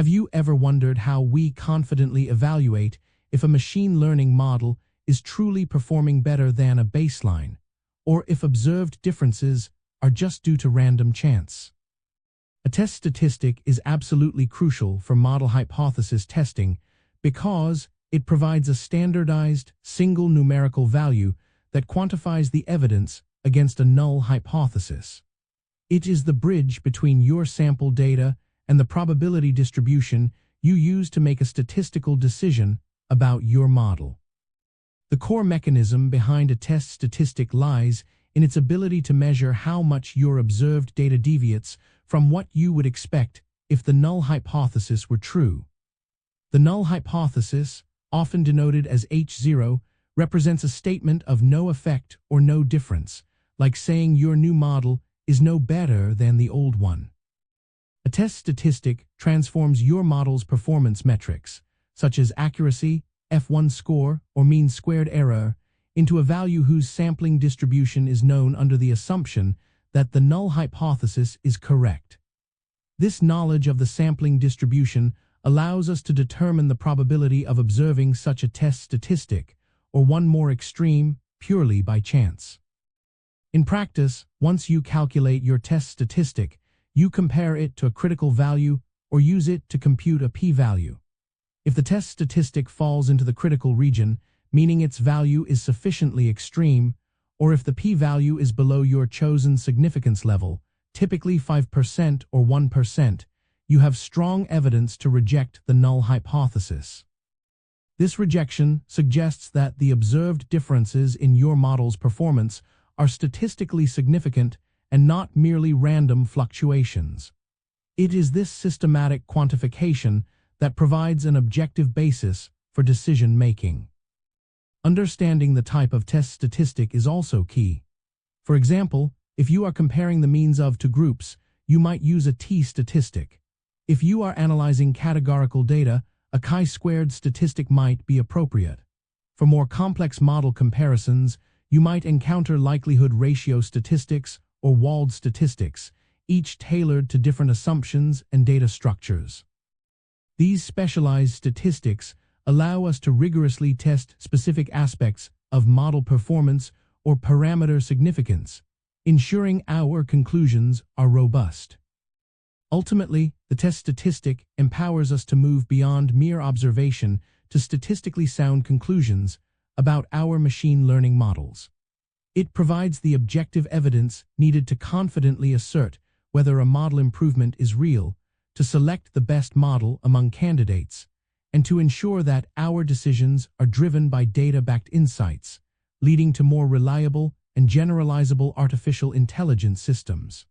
Have you ever wondered how we confidently evaluate if a machine learning model is truly performing better than a baseline, or if observed differences are just due to random chance? A test statistic is absolutely crucial for model hypothesis testing because it provides a standardized, single numerical value that quantifies the evidence against a null hypothesis. It is the bridge between your sample data and the probability distribution you use to make a statistical decision about your model. The core mechanism behind a test statistic lies in its ability to measure how much your observed data deviates from what you would expect if the null hypothesis were true. The null hypothesis, often denoted as H0, represents a statement of no effect or no difference, like saying your new model is no better than the old one. A test statistic transforms your model's performance metrics, such as accuracy, F1 score, or mean squared error, into a value whose sampling distribution is known under the assumption that the null hypothesis is correct. This knowledge of the sampling distribution allows us to determine the probability of observing such a test statistic, or one more extreme, purely by chance. In practice, once you calculate your test statistic, you compare it to a critical value or use it to compute a p-value. If the test statistic falls into the critical region, meaning its value is sufficiently extreme, or if the p-value is below your chosen significance level, typically 5% or 1%, you have strong evidence to reject the null hypothesis. This rejection suggests that the observed differences in your model's performance are statistically significant and not merely random fluctuations. It is this systematic quantification that provides an objective basis for decision-making. Understanding the type of test statistic is also key. For example, if you are comparing the means of two groups, you might use a t-statistic. If you are analyzing categorical data, a chi-squared statistic might be appropriate. For more complex model comparisons, you might encounter likelihood ratio statistics or walled statistics, each tailored to different assumptions and data structures. These specialized statistics allow us to rigorously test specific aspects of model performance or parameter significance, ensuring our conclusions are robust. Ultimately, the test statistic empowers us to move beyond mere observation to statistically sound conclusions about our machine learning models. It provides the objective evidence needed to confidently assert whether a model improvement is real, to select the best model among candidates, and to ensure that our decisions are driven by data-backed insights, leading to more reliable and generalizable artificial intelligence systems.